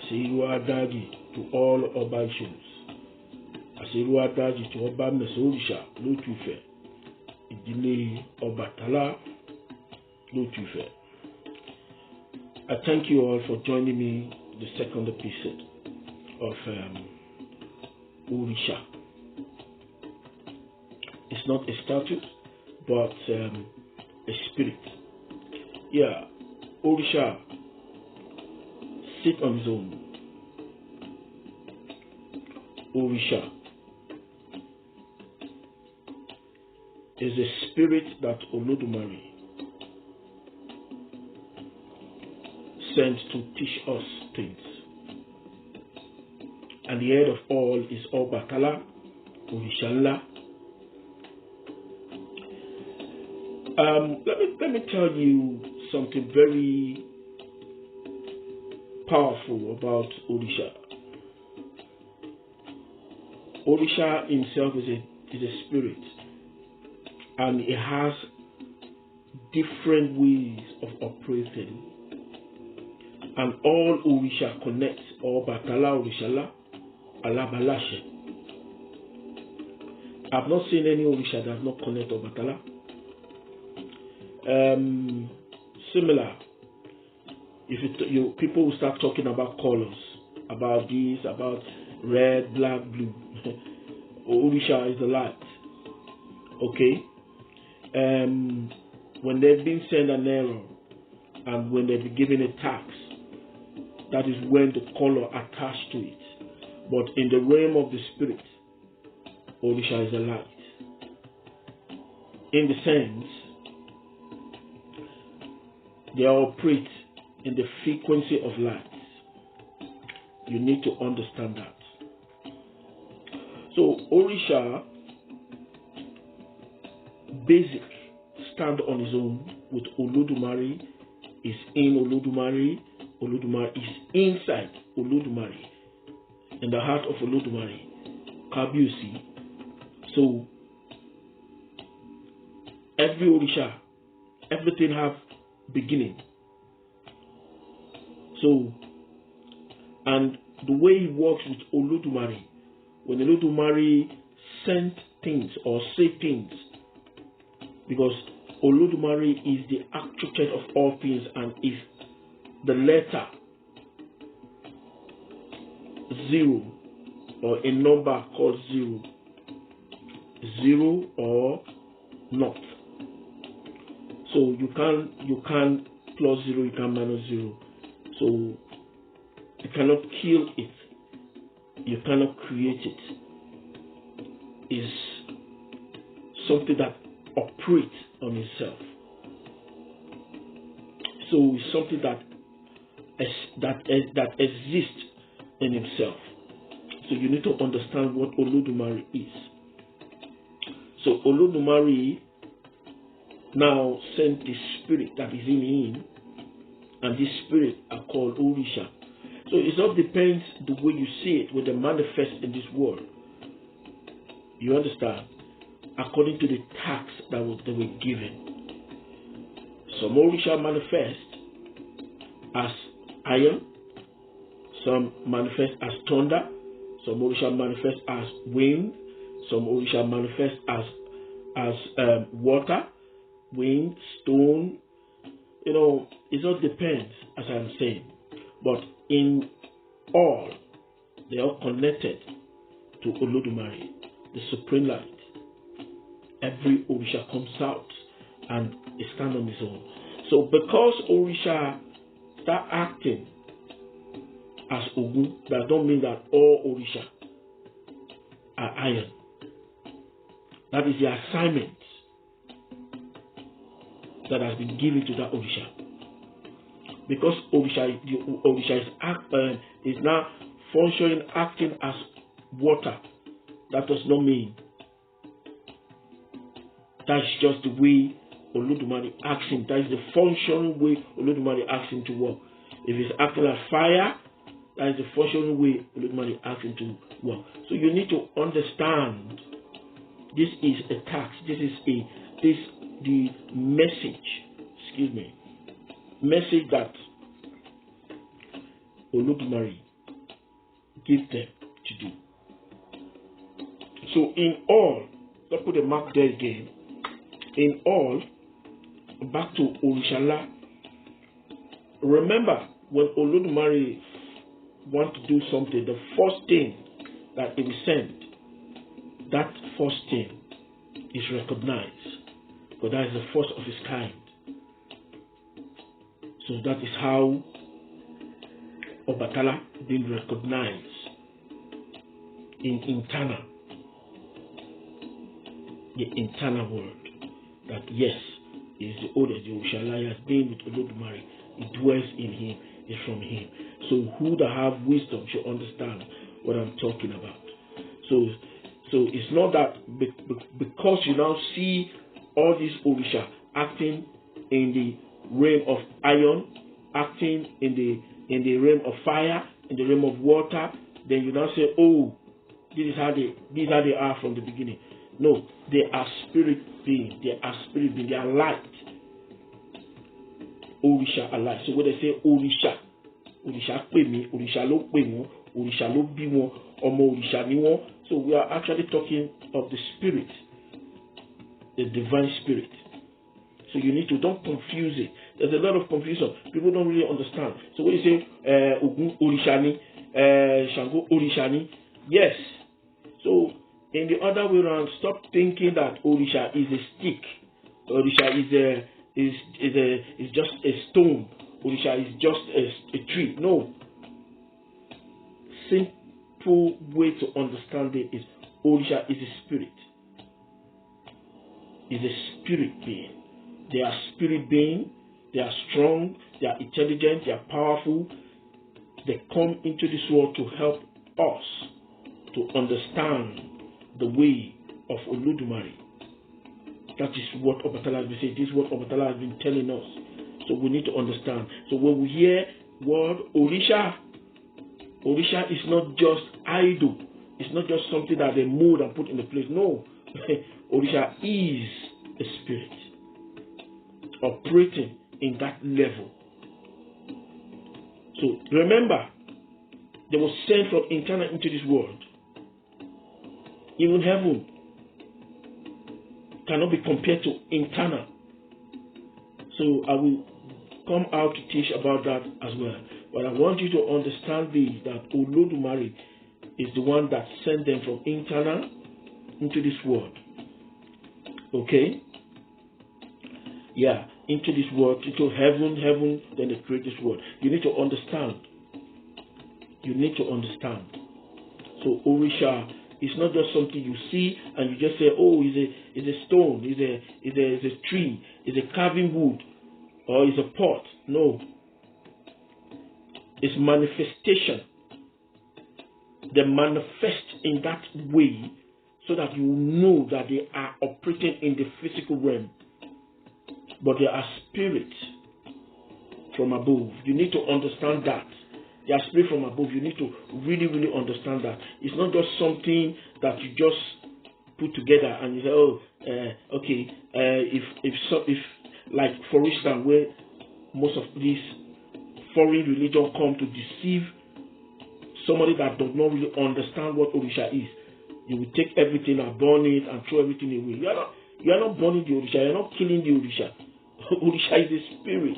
Asiru Adaji to all Oba issues. Asiru Adaji to Oba Meso Orisha Lotufe. Ìdílé Obatala Lotufe. I thank you all for joining me the second episode of Orisha. It's not a statue, but a spirit. Yeah, Orisha sit on his own. Orisha is a spirit that Olodumare sent to teach us things. And the head of all is OBATALA, ORISANLA. Let me tell you something very powerful about Orisha. Orisha himself is a spirit, and it has different ways of operating. And all Orisha connects, Obatala, Orishala, Alabalashe. I've not seen any Orisha that does not connect Obatala. Similar, if people will start talking about colors, about this, about red, black, blue. Orisha is the light. Okay. When they've been sent an error, and when they've been given a tax, that is when the color attached to it. But in the realm of the spirit, Orisha is the light. In the sense, they operate in the frequency of light. You need to understand that. So Orisha, basic, stand on his own with Olodumare, is in Olodumare. Olodumare is inside Olodumare, in the heart of Olodumare, Kabiusi. So every Orisha, everything have beginning. So, and the way he works with Olodumare, when Olodumare sent things or say things, because Olodumare is the architect of all things and is the letter zero, or a number called zero or not. So you can't plus zero, you can't minus zero. So you cannot kill it, you cannot create it. It's something that operates on itself. So it's something that exists in himself. So you need to understand what Olodumare is. So Olodumare now sent the spirit that is in him, and this spirit are called Orisha. So it all depends the way you see it when they manifest in this world. You understand? According to the tax that they were given. Some Orisha manifest as iron, some manifest as thunder, some Orisha manifest as wind, some Orisha manifest as water, wind, stone. You know, it all depends, as I'm saying. But in all, they are connected to Olodumare, the supreme light. Every Orisha comes out and stands on his own. So because Orisha start acting as Ogun, that don't mean that all Orisha are iron. That is the assignment that has been given to that Orisha. Because Orisha is now functioning, acting as water. That does not mean that's just the way Olodumare acts him. That is the functional way Olodumare asks him to work. If he's acting as fire, that is the functional way Olodumare asks him to work. So you need to understand this is a task. This is the message. Message that Olodumare gave them to do. So in all, let's put a mark there again. In all, back to ORISANLA. Remember, when Olodumare want to do something, the first thing that he will send, that first thing is recognized, because that is the first of its kind. So that is how OBATALA been recognized in the internal world, that yes, he is the oldest, the ORISHA has been with Olodumare, it dwells in him, is from him. So who that have wisdom should understand what I'm talking about. So it's not that because you now see all these ORISHA acting in the realm of iron, acting in the realm of fire, in the realm of water, then you now say, oh, this is how they are from the beginning. No, they are spirit beings. They are spirit beings. They are light. ORISHA are light. So when they say ORISHA, ORISHA pè mí, ORISHA ló pè wọ́n, ORISHA ló bí wọ́n, ọmọ ORISHA ni wọ́n. So we are actually talking of the spirit, the divine spirit. So you need to, don't confuse it. There's a lot of confusion. People don't really understand. So when you say Ogun ORISHA ni, Shango ORISHA ni, yes. So in the other way around, stop thinking that ORISHA is a stick. ORISHA is just a stone. ORISHA is just a tree. No. Simple way to understand it is ORISHA is a spirit. Is a spirit being. They are spirit being. They are strong. They are intelligent. They are powerful. They come into this world to help us to understand the way of Olodumare. That is what OBATALA has been saying. This is what OBATALA has been telling us. So we need to understand. So when we hear word ORISHA, ORISHA is not just idol. It's not just something that they mold and put in the place. No. ORISHA is a spirit operating in that level. So remember, they were sent from internal into this world. Even heaven cannot be compared to internal. So I will come out to teach about that as well. But I want you to understand this, that Olodumare is the one that sent them from internal into this world. Okay? Yeah, into this world, into heaven, then they create this world. You need to understand. You need to understand. So ORISHA is not just something you see and you just say, oh, it's a stone, it's a tree, it's a carving wood, or it's a pot. No. It's manifestation. They manifest in that way so that you know that they are operating in the physical realm. But they are spirits from above. You need to understand that. They are spirit from above. You need to really, really understand that. It's not just something that you just put together and you say, oh, okay, if like for instance, where most of these foreign religion come to deceive somebody that does not really understand what ORISHA is, you will take everything and burn it and throw everything away. You are not burning the ORISHA. You are not killing the ORISHA. ORISHA is a spirit.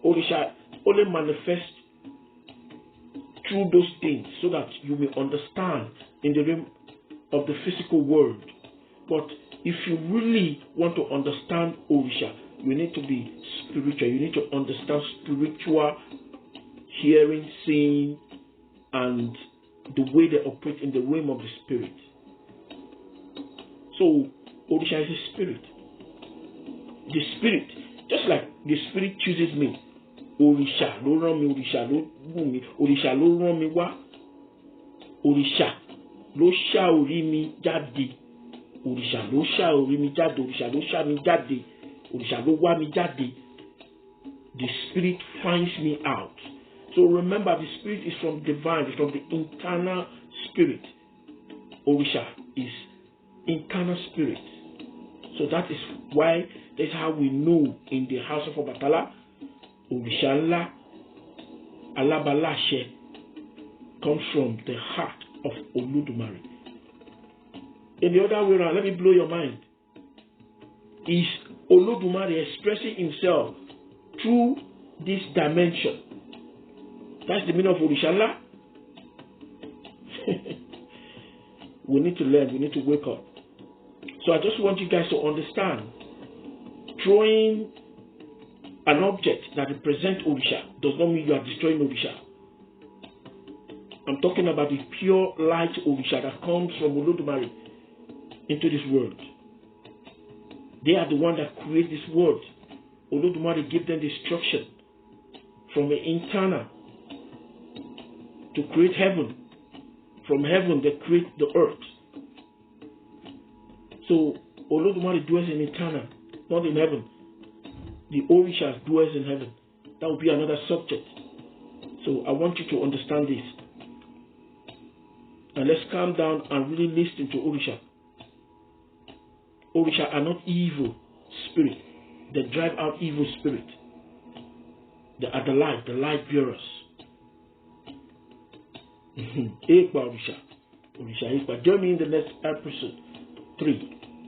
ORISHA only manifests through those things so that you may understand in the realm of the physical world. But if you really want to understand ORISHA, you need to be spiritual. You need to understand spiritual hearing, seeing, and the way they operate in the realm of the spirit. So ORISHA is a spirit. The spirit, just like the spirit chooses me. ORISHA ló rán mi, ORISHA ló wù mí, ORISHA ló rán mi wá, ORISHA ló ṣá orí mi jáde, ORISHA ló ṣá orí mi jáde, ORISHA ló ṣá mi jáde, ORISHA ló wá mi jáde. The spirit finds me out. So remember, the spirit is from divine, it's from the internal spirit. ORISHA is internal spirit. So that is why, that's how we know in the house of OBATALA, ORISANLA, Alabalashe, comes from the heart of Oludumare. In the other way around, let me blow your mind. Is Oludumare expressing himself through this dimension? That's the meaning of ORISANLA. We need to learn, we need to wake up. So I just want you guys to understand, throwing an object that represents Orisha does not mean you are destroying Orisha. I'm talking about the pure light Orisha that comes from Oludumare into this world. They are the one that create this world. Oludumare give them the instruction from the internal to create heaven. From heaven they create the earth. So Oludumare dwells in eternal, not in heaven. The Orishas dwells in heaven. That will be another subject. So I want you to understand this. And let's calm down and really listen to Orisha. Orisha are not evil spirit. They drive out evil spirit. They are the light bearers. Ekpa Orisha. Orisha Ekpa. Join me in the next episode 3.